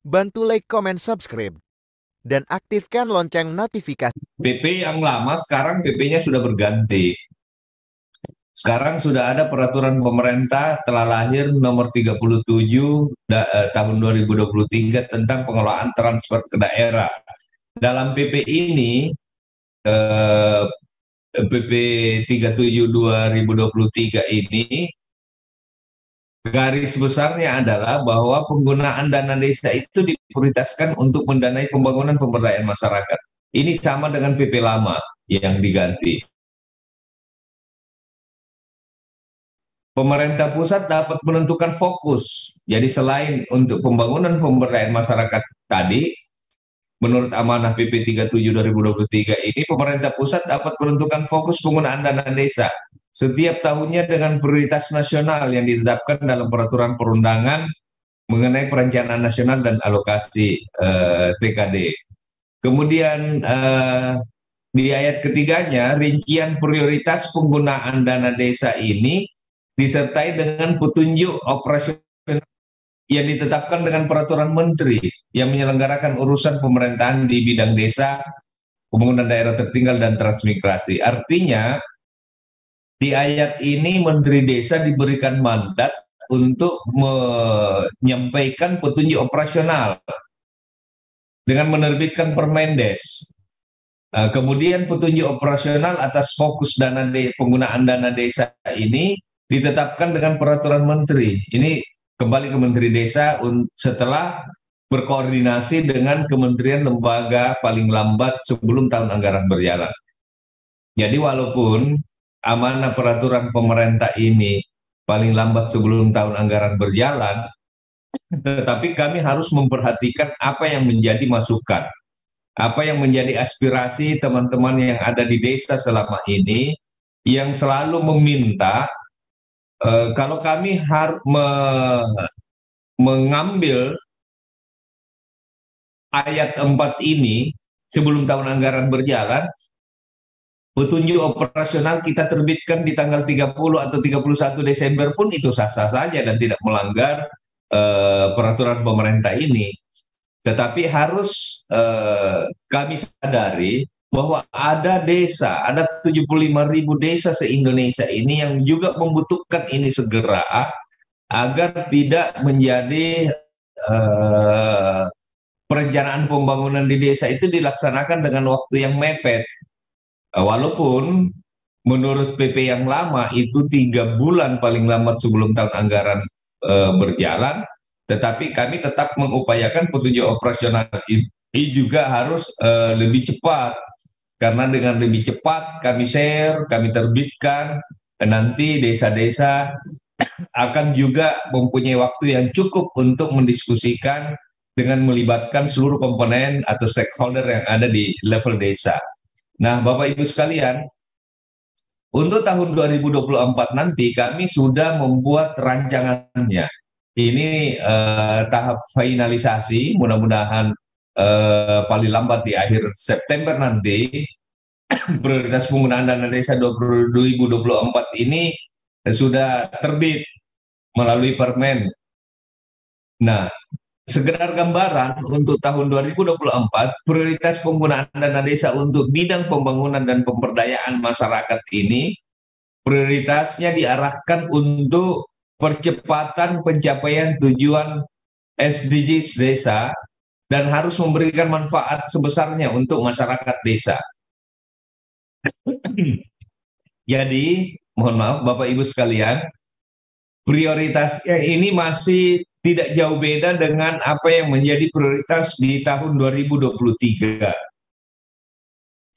Bantu like, comment, subscribe, dan aktifkan lonceng notifikasi. PP yang lama sekarang PP-nya sudah berganti. Sekarang sudah ada peraturan pemerintah telah lahir nomor 37 tahun 2023 tentang pengelolaan transfer ke daerah. Dalam PP ini eh, PP 37 2023 ini garis besarnya adalah bahwa penggunaan dana desa itu diprioritaskan untuk mendanai pembangunan pemberdayaan masyarakat. Ini sama dengan PP lama yang diganti. Pemerintah pusat dapat menentukan fokus. Jadi selain untuk pembangunan pemberdayaan masyarakat tadi, menurut amanah PP 37 2023 ini, pemerintah pusat dapat menentukan fokus penggunaan dana desa setiap tahunnya dengan prioritas nasional yang ditetapkan dalam peraturan perundangan mengenai perencanaan nasional dan alokasi TKD. Kemudian di ayat ketiganya, rincian prioritas penggunaan dana desa ini disertai dengan petunjuk operasional yang ditetapkan dengan peraturan menteri yang menyelenggarakan urusan pemerintahan di bidang desa, pembangunan daerah tertinggal, dan transmigrasi. Artinya, di ayat ini Menteri Desa diberikan mandat untuk menyampaikan petunjuk operasional dengan menerbitkan Permendes. Kemudian petunjuk operasional atas fokus penggunaan dana desa ini ditetapkan dengan peraturan menteri. Ini kembali ke Menteri Desa setelah berkoordinasi dengan kementerian lembaga paling lambat sebelum tahun anggaran berjalan. Jadi walaupun amanah peraturan pemerintah ini paling lambat sebelum tahun anggaran berjalan, tetapi kami harus memperhatikan apa yang menjadi masukan, apa yang menjadi aspirasi teman-teman yang ada di desa selama ini, yang selalu meminta kalau kami harus mengambil ayat 4 ini sebelum tahun anggaran berjalan, petunjuk operasional kita terbitkan di tanggal 30 atau 31 Desember pun itu sah-sah saja dan tidak melanggar peraturan pemerintah ini. Tetapi harus kami sadari bahwa ada desa, ada 75.000 desa se-Indonesia ini yang juga membutuhkan ini segera agar tidak menjadi perencanaan pembangunan di desa itu dilaksanakan dengan waktu yang mepet. Walaupun menurut PP yang lama itu 3 bulan paling lambat sebelum tahun anggaran berjalan, tetapi kami tetap mengupayakan petunjuk operasional ini juga harus lebih cepat, karena dengan lebih cepat kami share, kami terbitkan, nanti desa-desa akan juga mempunyai waktu yang cukup untuk mendiskusikan dengan melibatkan seluruh komponen atau stakeholder yang ada di level desa. Nah, Bapak Ibu sekalian, untuk tahun 2024 nanti kami sudah membuat rancangannya. Ini tahap finalisasi, mudah-mudahan paling lambat di akhir September nanti prioritas penggunaan dana desa 2024 ini sudah terbit melalui Permen. Nah, sekedar gambaran untuk tahun 2024, prioritas penggunaan dana desa untuk bidang pembangunan dan pemberdayaan masyarakat ini prioritasnya diarahkan untuk percepatan pencapaian tujuan SDGs desa dan harus memberikan manfaat sebesarnya untuk masyarakat desa. Jadi, mohon maaf Bapak Ibu sekalian, prioritasnya ini masih tidak jauh beda dengan apa yang menjadi prioritas di tahun 2023.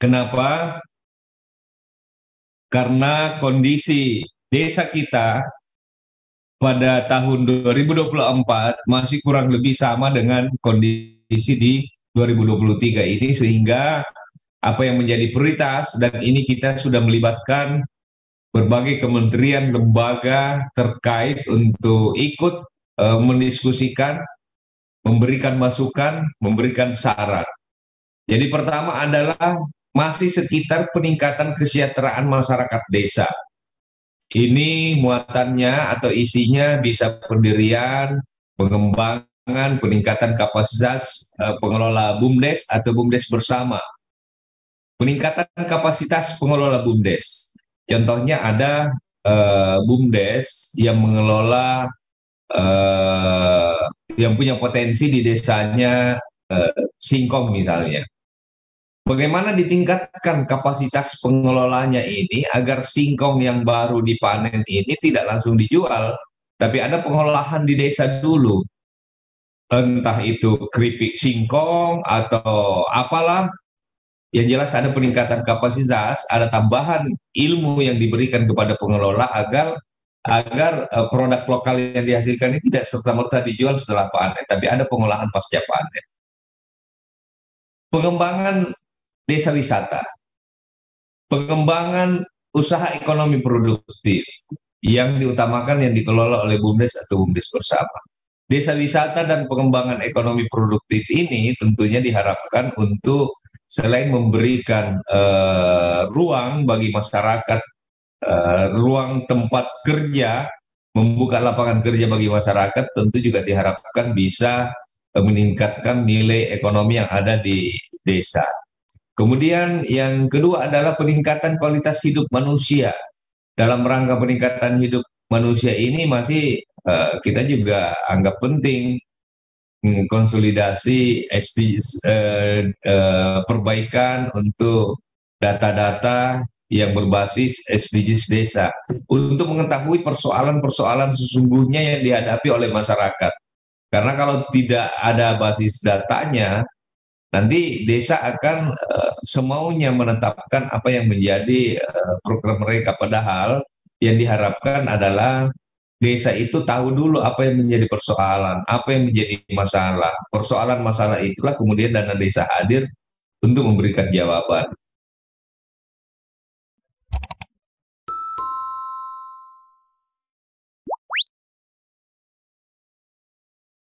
Kenapa? Karena kondisi desa kita pada tahun 2024 masih kurang lebih sama dengan kondisi di 2023 ini, sehingga apa yang menjadi prioritas, dan ini kita sudah melibatkan berbagai kementerian lembaga terkait untuk ikut mendiskusikan, memberikan masukan, memberikan saran. Jadi pertama adalah masih sekitar peningkatan kesejahteraan masyarakat desa. Ini muatannya atau isinya bisa pendirian, pengembangan pengembangan, peningkatan kapasitas pengelola BUMDes atau BUMDes bersama. Peningkatan kapasitas pengelola BUMDes. Contohnya ada BUMDes yang mengelola yang punya potensi di desanya singkong misalnya. Bagaimana ditingkatkan kapasitas pengelolanya ini agar singkong yang baru dipanen ini tidak langsung dijual, tapi ada pengolahan di desa dulu. Entah itu keripik singkong atau apalah, yang jelas ada peningkatan kapasitas, ada tambahan ilmu yang diberikan kepada pengelola agar produk lokal yang dihasilkan ini tidak serta-merta dijual setelah panen, tapi ada pengolahan pasca panen. Pengembangan desa wisata, pengembangan usaha ekonomi produktif yang diutamakan yang dikelola oleh BUMDes atau BUMDes bersama. Desa wisata dan pengembangan ekonomi produktif ini tentunya diharapkan untuk selain memberikan ruang bagi masyarakat, ruang tempat kerja, membuka lapangan kerja bagi masyarakat, tentu juga diharapkan bisa meningkatkan nilai ekonomi yang ada di desa. Kemudian yang kedua adalah peningkatan kualitas hidup manusia. Dalam rangka peningkatan hidup manusia ini masih kita juga anggap penting konsolidasi SDGs, perbaikan untuk data-data yang berbasis SDGs desa untuk mengetahui persoalan-persoalan sesungguhnya yang dihadapi oleh masyarakat. Karena kalau tidak ada basis datanya, nanti desa akan semaunya menetapkan apa yang menjadi program mereka. Padahal yang diharapkan adalah desa itu tahu dulu apa yang menjadi persoalan, apa yang menjadi masalah. Persoalan masalah itulah kemudian dana desa hadir untuk memberikan jawaban.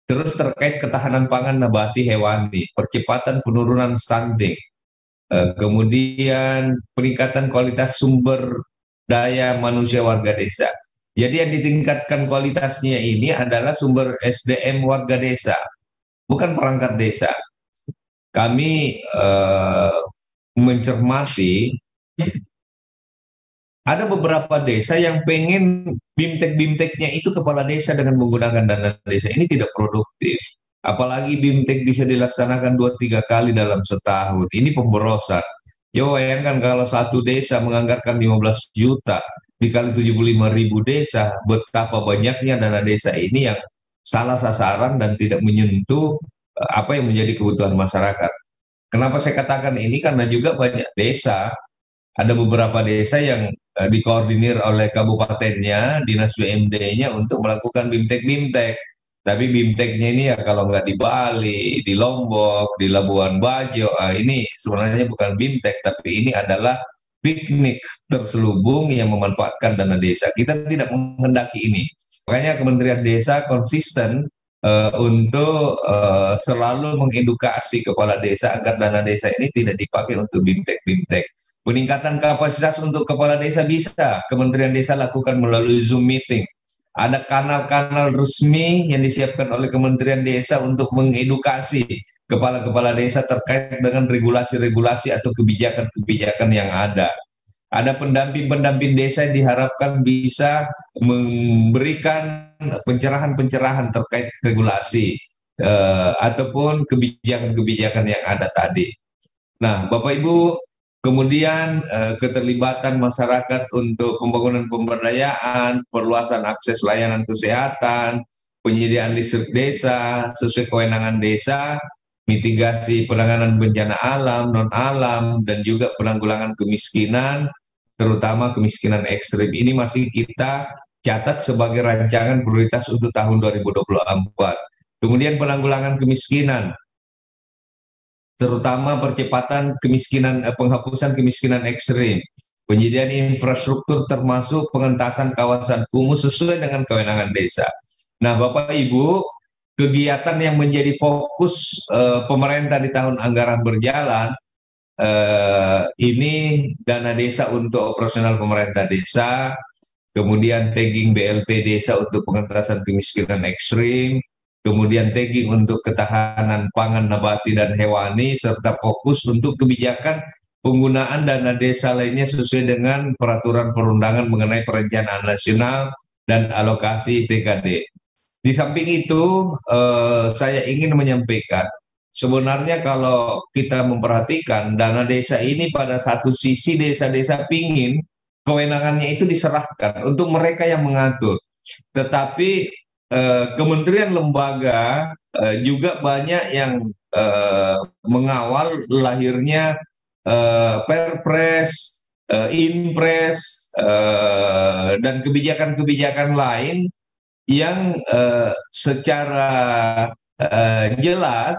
Terus terkait ketahanan pangan nabati hewani, percepatan penurunan stunting, kemudian peningkatan kualitas sumber daya manusia warga desa. Jadi yang ditingkatkan kualitasnya ini adalah sumber SDM warga desa, bukan perangkat desa. Kami mencermati ada beberapa desa yang pengen bimtek-bimteknya itu kepala desa dengan menggunakan dana desa. Ini tidak produktif. Apalagi bimtek bisa dilaksanakan 2-3 kali dalam setahun. Ini pemborosan. Coba bayangkan kalau satu desa menganggarkan 15 juta dikali 75.000 desa, betapa banyaknya dana desa ini yang salah sasaran dan tidak menyentuh apa yang menjadi kebutuhan masyarakat. Kenapa saya katakan ini? Karena juga banyak desa, ada beberapa desa yang dikoordinir oleh kabupatennya, dinas BMD-nya untuk melakukan bimtek-bimtek. Tapi bimteknya ini ya kalau nggak di Bali, di Lombok, di Labuan Bajo, ini sebenarnya bukan bimtek, tapi ini adalah piknik terselubung yang memanfaatkan dana desa. Kita tidak menghendaki ini. Makanya Kementerian Desa konsisten untuk selalu mengedukasi kepala desa agar dana desa ini tidak dipakai untuk bimtek-bimtek. Peningkatan kapasitas untuk kepala desa bisa Kementerian Desa lakukan melalui Zoom meeting. Ada kanal-kanal resmi yang disiapkan oleh Kementerian Desa untuk mengedukasi kepala-kepala desa terkait dengan regulasi-regulasi atau kebijakan-kebijakan yang ada. Ada pendamping-pendamping desa yang diharapkan bisa memberikan pencerahan-pencerahan terkait regulasi ataupun kebijakan-kebijakan yang ada tadi. Nah, Bapak Ibu, kemudian keterlibatan masyarakat untuk pembangunan pemberdayaan, perluasan akses layanan kesehatan, penyediaan listrik desa sesuai kewenangan desa, mitigasi penanganan bencana alam, non-alam, dan juga penanggulangan kemiskinan, terutama kemiskinan ekstrim. Ini masih kita catat sebagai rancangan prioritas untuk tahun 2024. Kemudian penanggulangan kemiskinan, terutama percepatan kemiskinan, penghapusan kemiskinan ekstrim, penyediaan infrastruktur termasuk pengentasan kawasan kumuh sesuai dengan kewenangan desa. Nah, Bapak Ibu, kegiatan yang menjadi fokus pemerintah di tahun anggaran berjalan ini dana desa untuk operasional pemerintah desa, kemudian tagging BLT desa untuk pengentasan kemiskinan ekstrim, kemudian tagging untuk ketahanan pangan nabati dan hewani, serta fokus untuk kebijakan penggunaan dana desa lainnya sesuai dengan peraturan perundangan mengenai perencanaan nasional dan alokasi TKD. Di samping itu, saya ingin menyampaikan, sebenarnya kalau kita memperhatikan dana desa ini pada satu sisi desa-desa pingin kewenangannya itu diserahkan untuk mereka yang mengatur. Tetapi kementerian lembaga juga banyak yang mengawal lahirnya Perpres, Inpres, dan kebijakan-kebijakan lain yang secara jelas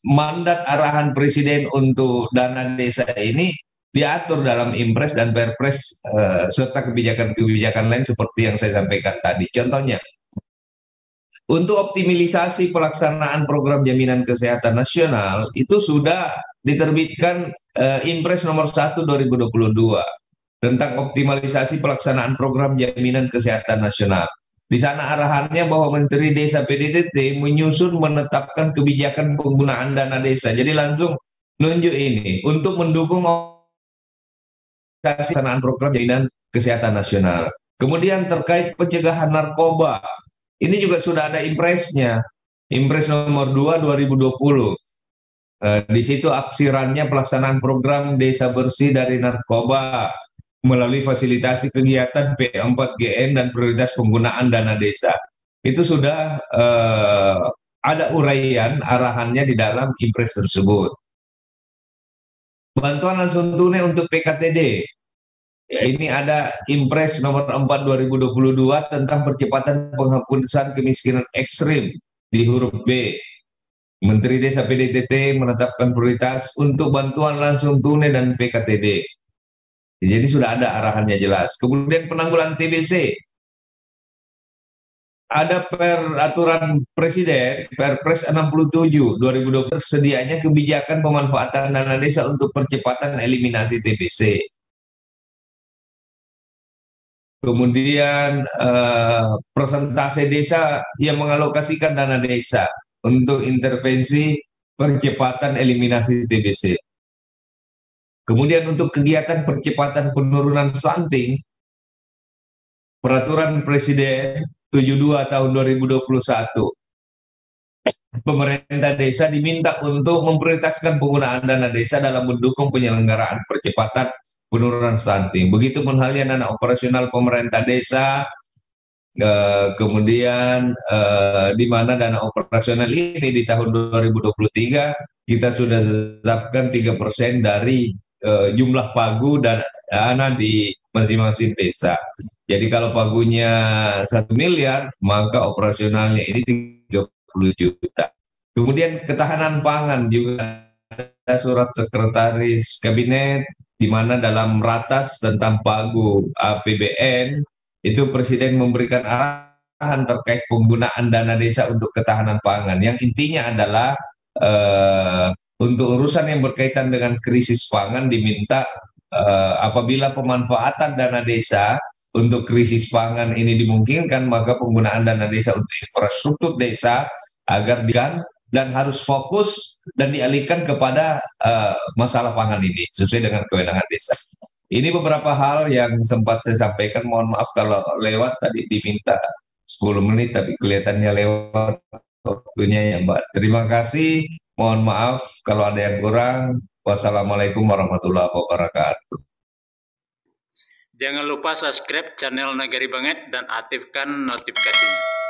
mandat arahan Presiden untuk dana desa ini diatur dalam Impres dan Perpres serta kebijakan-kebijakan lain seperti yang saya sampaikan tadi. Contohnya, untuk optimalisasi pelaksanaan program jaminan kesehatan nasional itu sudah diterbitkan Impres nomor 1 2022 tentang optimalisasi pelaksanaan program jaminan kesehatan nasional. Di sana arahannya bahwa Menteri Desa PDTT menyusun menetapkan kebijakan penggunaan dana desa. Jadi langsung nunjuk ini untuk mendukung pelaksanaan program jaminan kesehatan nasional. Kemudian terkait pencegahan narkoba, ini juga sudah ada impresnya, Impres nomor 2 2020. Di situ aksirannya pelaksanaan program Desa Bersih dari Narkoba melalui fasilitasi kegiatan P4GN dan prioritas penggunaan dana desa. Itu sudah ada uraian arahannya di dalam Impres tersebut. Bantuan langsung tunai untuk PKTD. Ini ada Impres nomor 4 2022 tentang percepatan penghapusan kemiskinan ekstrim di huruf B. Menteri Desa PDTT menetapkan prioritas untuk bantuan langsung tunai dan PKTD. Jadi sudah ada arahannya jelas. Kemudian penanggulangan TBC. Ada peraturan Presiden, Perpres 67 2020 sedianya kebijakan pemanfaatan dana desa untuk percepatan eliminasi TBC. Kemudian persentase desa yang mengalokasikan dana desa untuk intervensi percepatan eliminasi TBC. Kemudian untuk kegiatan percepatan penurunan stunting, Peraturan Presiden 72 tahun 2021, pemerintah desa diminta untuk memprioritaskan penggunaan dana desa dalam mendukung penyelenggaraan percepatan penurunan stunting. Begitu pun halnya dana operasional pemerintah desa, kemudian di mana dana operasional ini di tahun 2023 kita sudah tetapkan 3% dari jumlah pagu dan dana di masing-masing desa. Jadi kalau pagunya 1 miliar, maka operasionalnya ini 30 juta. Kemudian ketahanan pangan juga ada surat sekretaris kabinet di mana dalam ratas tentang pagu APBN itu Presiden memberikan arahan terkait penggunaan dana desa untuk ketahanan pangan. Yang intinya adalah untuk urusan yang berkaitan dengan krisis pangan diminta apabila pemanfaatan dana desa untuk krisis pangan ini dimungkinkan, maka penggunaan dana desa untuk infrastruktur desa agar dan harus fokus dan dialihkan kepada masalah pangan ini sesuai dengan kewenangan desa. Ini beberapa hal yang sempat saya sampaikan. Mohon maaf kalau lewat, tadi diminta 10 menit tapi kelihatannya lewat waktunya ya Mbak. Terima kasih. Mohon maaf kalau ada yang kurang. Wassalamualaikum warahmatullahi wabarakatuh. Jangan lupa subscribe channel Nagari Banget dan aktifkan notifikasinya.